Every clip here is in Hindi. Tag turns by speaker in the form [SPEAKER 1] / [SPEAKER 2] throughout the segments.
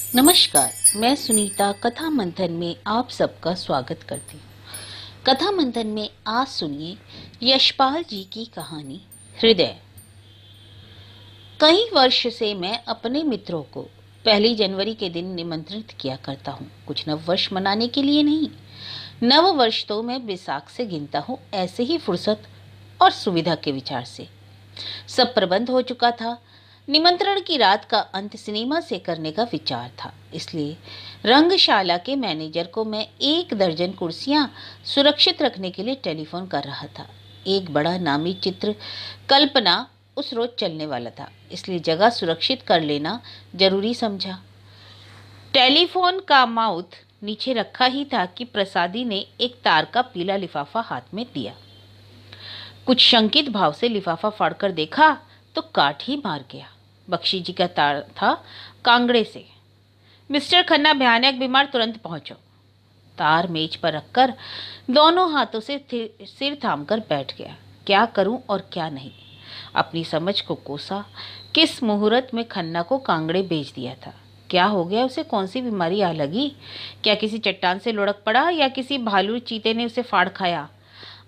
[SPEAKER 1] नमस्कार। मैं सुनीता कथा मंथन में आप सबका स्वागत करती हूँ। कथा मंथन में आज सुनिए यशपाल जी की कहानी हृदय। कई वर्ष से मैं अपने मित्रों को 1 जनवरी के दिन निमंत्रित किया करता हूँ, कुछ नव वर्ष मनाने के लिए नहीं। नव वर्ष तो मैं बैसाख से गिनता हूँ, ऐसे ही फुर्सत और सुविधा के विचार से। सब प्रबंध हो चुका था। निमंत्रण की रात का अंत सिनेमा से करने का विचार था, इसलिए रंगशाला के मैनेजर को मैं 1 दर्जन कुर्सियां सुरक्षित रखने के लिए टेलीफोन कर रहा था। एक बड़ा नामी चित्र कल्पना उस रोज चलने वाला था, इसलिए जगह सुरक्षित कर लेना जरूरी समझा। टेलीफोन का माउथ नीचे रखा ही था कि प्रसादी ने एक तार का पीला लिफाफा हाथ में दिया। कुछ शंकित भाव से लिफाफा फाड़कर देखा तो काट ही मार गया। बख्शी जी का तार था, कांगड़े से। मिस्टर खन्ना भयानक बीमार, तुरंत पहुंचो। तार मेज पर रखकर दोनों हाथों से सिर थामकर बैठ गया। क्या करूं और क्या नहीं, अपनी समझ को कोसा। किस मुहूर्त में खन्ना को कांगड़े भेज दिया था? क्या हो गया उसे? कौन सी बीमारी आ लगी? क्या किसी चट्टान से लुढ़क पड़ा या किसी भालू चीते ने उसे फाड़ खाया?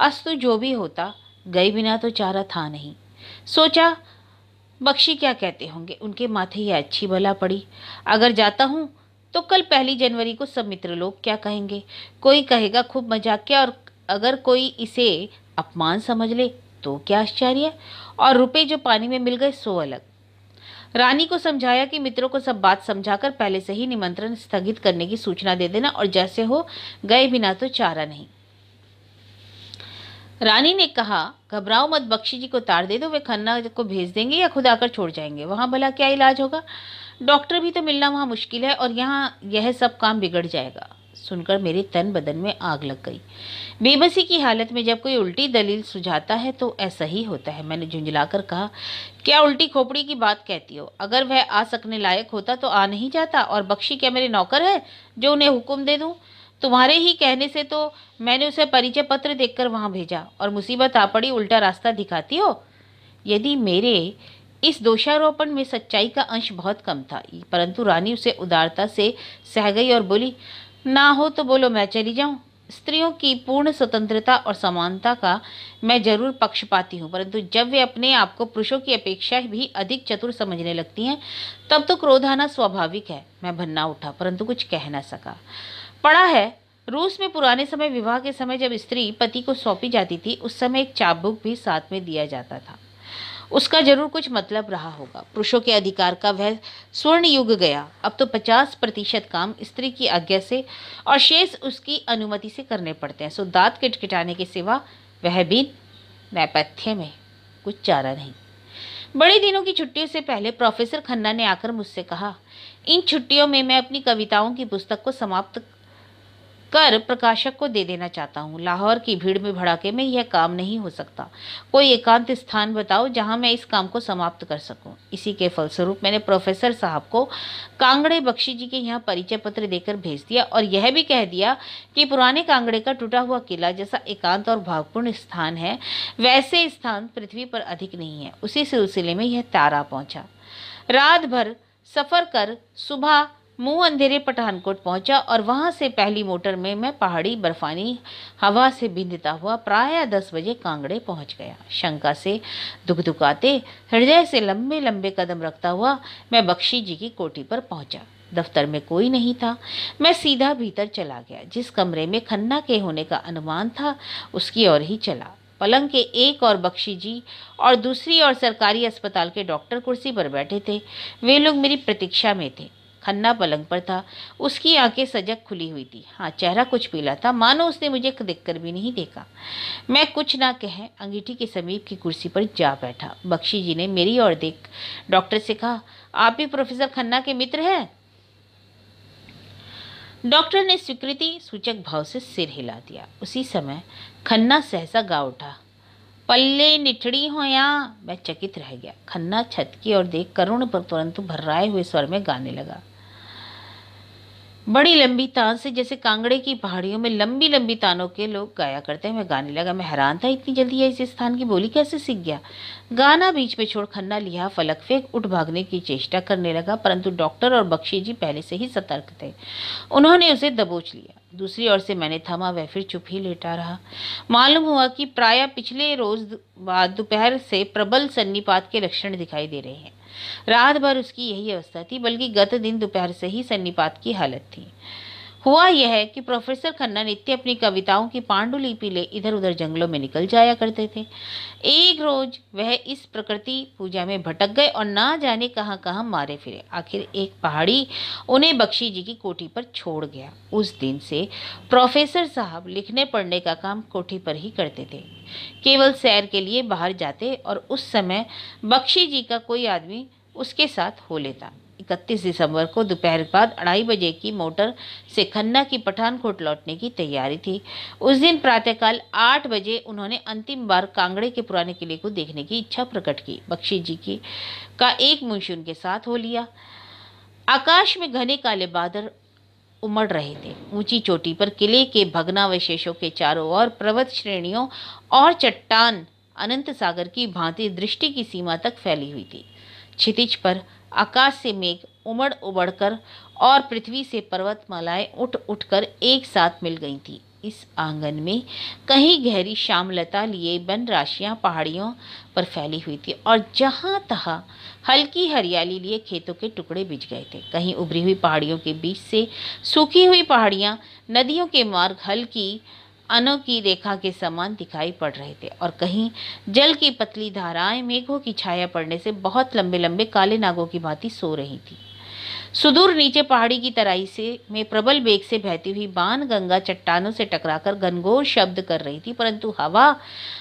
[SPEAKER 1] अस्तु जो भी होता, गए बिना तो चारा था नहीं। सोचा, बख्शी क्या कहते होंगे, उनके माथे ये अच्छी बला पड़ी। अगर जाता हूँ तो कल 1 जनवरी को सब मित्र लोग क्या कहेंगे? कोई कहेगा खूब मजाक किया, और अगर कोई इसे अपमान समझ ले तो क्या आश्चर्य। और रुपए जो पानी में मिल गए सो अलग। रानी को समझाया कि मित्रों को सब बात समझाकर पहले से ही निमंत्रण स्थगित करने की सूचना दे देना, और जैसे हो, गए बिना तो चारा नहीं। रानी ने कहा, घबराओ मत, बख्शी जी को तार दे दो, वे खन्ना को भेज देंगे या खुद आकर छोड़ जाएंगे। वहां भला क्या इलाज होगा? डॉक्टर भी तो मिलना वहां मुश्किल है, और यहाँ यह सब काम बिगड़ जाएगा। सुनकर मेरे तन बदन में आग लग गई। बेबसी की हालत में जब कोई उल्टी दलील सुझाता है तो ऐसा ही होता है। मैंने झुंझलाकर कहा, क्या उल्टी खोपड़ी की बात कहती हो? अगर वह आ सकने लायक होता तो आ नहीं जाता, और बख्शी क्या मेरे नौकर है जो उन्हें हुक्म दे दूं? तुम्हारे ही कहने से तो मैंने उसे परिचय पत्र देकर वहां भेजा, और मुसीबत आ पड़ी, उल्टा रास्ता दिखाती हो। यदि मेरे इस दोषारोपण में सच्चाई का अंश बहुत कम था, परंतु रानी उसे उदारता से सह गई और बोली, ना हो तो बोलो, मैं चली जाऊं। स्त्रियों की पूर्ण स्वतंत्रता और समानता का मैं जरूर पक्षपाती हूँ, परंतु जब वे अपने आप को पुरुषों की अपेक्षा भी अधिक चतुर समझने लगती हैं तब तो क्रोध आना स्वाभाविक है। मैं भन्ना उठा, परंतु कुछ कह न सका। पढ़ा है, रूस में पुराने समय विवाह के समय जब स्त्री पति को सौंपी जाती थी, उस समय एक चाबुक भी साथ में दिया जाता था। उसका जरूर कुछ मतलब रहा होगा। पुरुषों के अधिकार का वह स्वर्ण युग गया। अब तो 50% काम स्त्री की आज्ञा से और शेष उसकी अनुमति से करने पड़ते हैं। सो दांत किटकिटाने के सिवा वह भी नैपथ्य में कुछ चारा नहीं। बड़े दिनों की छुट्टियों से पहले प्रोफेसर खन्ना ने आकर मुझसे कहा, इन छुट्टियों में मैं अपनी कविताओं की पुस्तक को समाप्त कर प्रकाशक को दे देना चाहता हूँ। लाहौर की भीड़ में भड़ाके में यह काम नहीं हो सकता। कोई एकांत स्थान बताओ जहां मैं इस काम को समाप्त कर सकूं। इसी के फलस्वरूप मैंने प्रोफेसर साहब को कांगड़े बख्शी जी के यहाँ परिचय पत्र देकर भेज दिया, और यह भी कह दिया कि पुराने कांगड़े का टूटा हुआ किला जैसा एकांत और भावपूर्ण स्थान है, वैसे स्थान पृथ्वी पर अधिक नहीं है। उसी सिलसिले में यह तारा पहुंचा। रात भर सफर कर सुबह मुंह अंधेरे पठानकोट पहुंचा, और वहां से पहली मोटर में मैं पहाड़ी बर्फानी हवा से बिंधता हुआ प्रायः 10 बजे कांगड़े पहुंच गया। शंका से दुखदुखाते, हृदय से लंबे लंबे कदम रखता हुआ मैं बख्शी जी की कोठी पर पहुंचा। दफ्तर में कोई नहीं था। मैं सीधा भीतर चला गया। जिस कमरे में खन्ना के होने का अनुमान था उसकी ओर ही चला। पलंग के एक और बख्शी जी और दूसरी ओर सरकारी अस्पताल के डॉक्टर कुर्सी पर बैठे थे। वे लोग मेरी प्रतीक्षा में थे। खन्ना पलंग पर था। उसकी आंखें सजग खुली हुई थी। हाँ, चेहरा कुछ पीला था, मानो उसने मुझे देखकर भी नहीं देखा। मैं कुछ ना कहे अंगीठी के समीप की कुर्सी पर जा बैठा। बख्शी जी ने मेरी ओर देख डॉक्टर से कहा, आप भी प्रोफेसर खन्ना के मित्र हैं? डॉक्टर ने स्वीकृति सूचक भाव से सिर हिला दिया। उसी समय खन्ना सहसा गा उठा, पल्ले निठड़ी हो या। मैं चकित रह गया। खन्ना छत की ओर देख करुण पर परंतु भर्राए हुए स्वर में गाने लगा, बड़ी लंबी तान से, जैसे कांगड़े की पहाड़ियों में लंबी लंबी तानों के लोग गाया करते हैं। मैं गाने लगा। मैं हैरान था, इतनी जल्दी यह इस स्थान की बोली कैसे सीख गया। गाना बीच में छोड़ खन्ना लिया फलक फेंक उठ भागने की चेष्टा करने लगा, परंतु डॉक्टर और बख्शी जी पहले से ही सतर्क थे। उन्होंने उसे दबोच लिया। दूसरी ओर से मैंने थमा, वह फिर चुप ही लेटा रहा। मालूम हुआ कि प्रायः पिछले रोज बाद दोपहर से प्रबल सन्निपात के लक्षण दिखाई दे रहे हैं। रात भर उसकी यही अवस्था थी, बल्कि गत दिन दोपहर से ही सन्निपात की हालत थी। हुआ यह है कि प्रोफेसर खन्ना नित्य अपनी कविताओं की पांडुलिपि ले इधर उधर जंगलों में निकल जाया करते थे। एक रोज वह इस प्रकृति पूजा में भटक गए और ना जाने कहां कहां मारे फिरे। आखिर एक पहाड़ी उन्हें बख्शी जी की कोठी पर छोड़ गया। उस दिन से प्रोफेसर साहब लिखने पढ़ने का काम कोठी पर ही करते थे। केवल सैर के लिए बाहर जाते और उस समय बख्शी जी का कोई आदमी उसके साथ हो लेता। 31 दिसंबर को दोपहर बाद 2:30 बजे की मोटर से खन्ना की पठानकोट लौटने की तैयारी थी। उस दिन प्रातःकाल 8 बजे उन्होंने अंतिम बार कांगड़े के पुराने किले को देखने की इच्छा प्रकट की। बख्शी जी की का एक मुंशी उनके साथ हो लिया। आकाश में घने काले बादल उमड़ रहे थे। ऊंची चोटी पर किले के भग्नावशेषों के चारों ओर पर्वत श्रेणियों और चट्टान अनंत सागर की भांति दृष्टि की सीमा तक फैली हुई थी। क्षितिज पर आकाश से मेघ उमड़ उमड़ कर और पृथ्वी से पर्वतमालाएं उठ उठकर एक साथ मिल गई थी। इस आंगन में कहीं गहरी श्यामलता लिए वन राशियां पहाड़ियों पर फैली हुई थी और जहां तहां हल्की हरियाली लिए खेतों के टुकड़े बिछ गए थे। कहीं उभरी हुई पहाड़ियों के बीच से सूखी हुई पहाड़ियां नदियों के मार्ग हल्की अनों की रेखा के समान दिखाई पड़ रहे थे और कहीं जल की पतली धाराएं मेघों की छाया पड़ने से बहुत लंबे लंबे काले नागों की भांति सो रही थी। सुदूर नीचे पहाड़ी की तराई से में प्रबल वेग से बहती हुई बाण गंगा चट्टानों से टकराकर घनघोर शब्द कर रही थी, परंतु हवा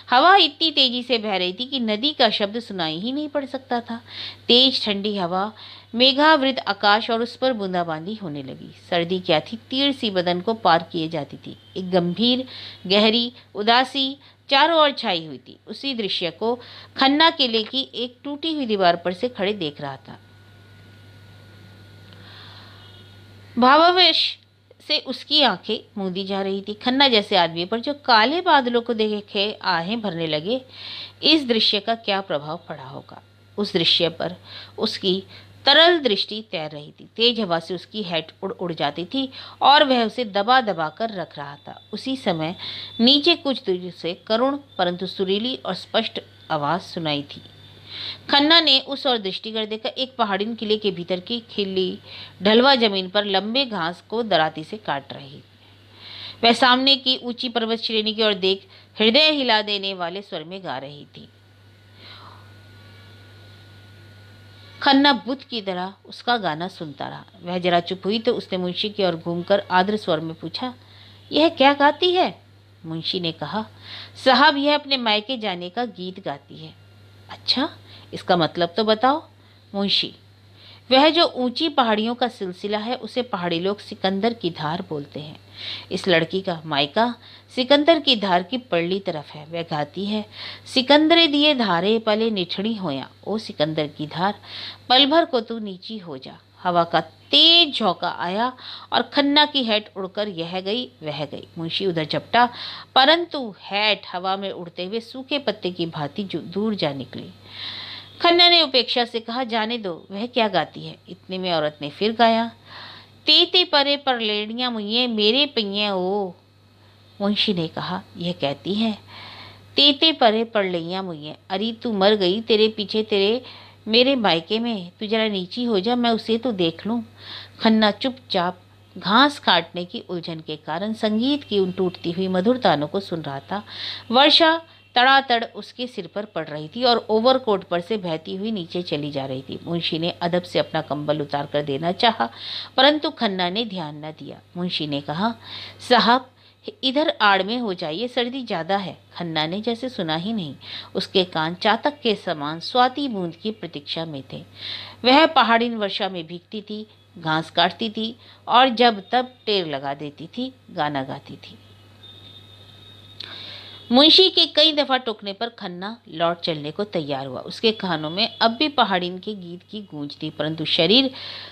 [SPEAKER 1] हवा इतनी तेजी से बह रही थी कि नदी का शब्द सुनाई ही नहीं पड़ सकता था। तेज ठंडी हवा मेघावृत आकाश और उस पर बूंदाबांदी होने लगी। सर्दी क्या थी, तीर सी बदन को पार किए जाती थी। एक गंभीर गहरी उदासी चारों ओर छाई हुई थी। उसी दृश्य को खन्ना किले की एक टूटी हुई दीवार पर से खड़े देख रहा था। भावावेश से उसकी आंखें मूंदी जा रही थी। खन्ना जैसे आदमी पर जो काले बादलों को देखे आहें भरने लगे, इस दृश्य का क्या प्रभाव पड़ा होगा। उस दृश्य पर उसकी तरल दृष्टि तैर रही थी। तेज हवा से उसकी हैट उड़ उड़ जाती थी और वह उसे दबा दबा कर रख रहा था। उसी समय नीचे कुछ दूर से करुण परंतु सुरीली और स्पष्ट आवाज सुनाई थी। खन्ना ने उस ओर दृष्टि कर देखा। एक पहाड़िन किले के भीतर की खिली ढलवा जमीन पर लंबे घास को दराती से काट रही। वह सामने की ऊंची पर्वत श्रेणी की ओर देख हृदय हिला देने वाले स्वर में गा रही थी। खन्ना बुद्ध की तरह उसका गाना सुनता रहा। वह जरा चुप हुई तो उसने मुंशी की ओर घूमकर आर्द्र स्वर में पूछा, यह क्या गाती है। मुंशी ने कहा, साहब यह अपने मायके जाने का गीत गाती है। अच्छा, इसका मतलब तो बताओ। मुंशी, वह जो ऊंची पहाड़ियों का सिलसिला है उसे पहाड़ी लोग सिकंदर की धार बोलते हैं। इस लड़की का मायका सिकंदर की धार की पड़ली तरफ है। वह गाती है, सिकंदरे दिए धारे पले निठड़ी होया, ओ सिकंदर की धार पल भर को तू नीची हो जा। हवा का तेज झोंका आया और खन्ना की हैट उड़कर यह गई वह गई। मुंशी उधर झपटा, परंतु हैट हवा में उड़ते हुए सूखे पत्ते की भांति दूर जा निकली। खन्ना ने उपेक्षा से कहा, जाने दो, वह क्या गाती है। इतने में औरत ने फिर गाया, तेते परे पर लेड़ियां मुइये मेरे पइये ओ। मुंशी ने कहा, यह कहती है, तेते परे पर लैया मुइये, अरे तू मर गई, तेरे पीछे तेरे मेरे मायके में, तू जरा नीची हो जा, मैं उसे तो देख लूं। खन्ना चुपचाप घास काटने की उलझन के कारण संगीत की उन टूटती हुई मधुर तानों को सुन रहा था। वर्षा तड़ातड़ उसके सिर पर पड़ रही थी और ओवरकोट पर से बहती हुई नीचे चली जा रही थी। मुंशी ने अदब से अपना कंबल उतार कर देना चाहा, परंतु खन्ना ने ध्यान न दिया। मुंशी ने कहा, साहब इधर आड़ में हो जाइए, सर्दी ज्यादा है। खन्ना ने जैसे सुना ही नहीं। उसके कान चातक के समान स्वाति बूंद की प्रतीक्षा में थे। वह पहाड़िन वर्षा में भीगती थी, घास काटती थी और जब तब टेर लगा देती थी, गाना गाती थी। मुंशी के कई दफा टोकने पर खन्ना लौट चलने को तैयार हुआ। उसके कानों में अब भी पहाड़िन के गीत की गूंज थी, परंतु शरीर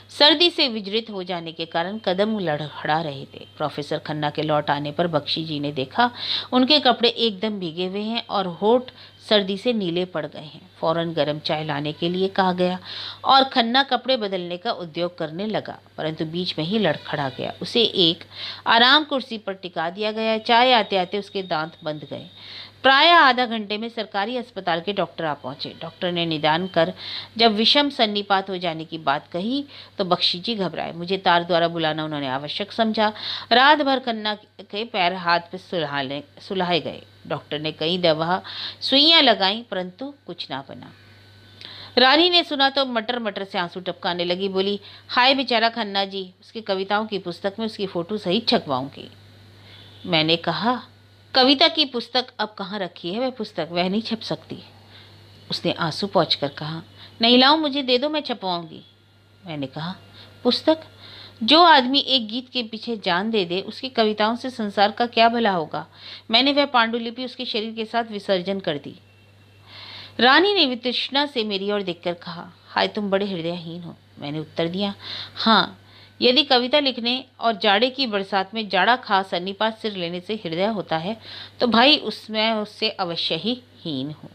[SPEAKER 1] सर्दी से विजृत हो जाने के कारण कदम लड़खड़ा रहे थे। प्रोफेसर खन्ना के लौट आने पर बख्शी जी ने देखा उनके कपड़े एकदम भीगे हुए हैं और होठ सर्दी से नीले पड़ गए हैं। फौरन गर्म चाय लाने के लिए कहा गया और खन्ना कपड़े बदलने का उद्योग करने लगा, परंतु बीच में ही लड़खड़ा गया। उसे एक आराम कुर्सी पर टिका दिया गया। चाय आते आते उसके दांत बंद गए। प्राय आधा घंटे में सरकारी अस्पताल के डॉक्टर आ पहुंचे। डॉक्टर ने निदान कर जब विषम सन्निपात हो जाने की बात कही तो बख्शी जी घबराए। मुझे तार द्वारा बुलाना उन्होंने आवश्यक समझा। रात भर खन्ना के पैर हाथ पे सुलाए गए। डॉक्टर ने कई दवा सुइयां लगाई, परंतु कुछ ना बना। रानी ने सुना तो मटर मटर से आंसू टपकाने लगी। बोली, हाय बेचारा खन्ना जी, उसकी कविताओं की पुस्तक में उसकी फोटो सहित छपवाऊंगी। मैंने कहा, कविता की पुस्तक अब कहाँ रखी है वह पुस्तक, वह नहीं छप सकती। उसने आंसू पोंछकर कहा, नहीं लाओ, मुझे दे दो, मैं छपवाऊंगी। मैंने कहा, पुस्तक? जो आदमी एक गीत के पीछे जान दे दे उसकी कविताओं से संसार का क्या भला होगा। मैंने वह पांडुलिपि उसके शरीर के साथ विसर्जन कर दी। रानी ने वितृष्णा से मेरी ओर देखकर कहा, हाय तुम बड़े हृदयहीन हो। मैंने उत्तर दिया, हाँ, यदि कविता लिखने और जाड़े की बरसात में जाड़ा खा सन्निपात सिर लेने से हृदय होता है तो भाई उसमें उससे अवश्य ही हीन हूँ।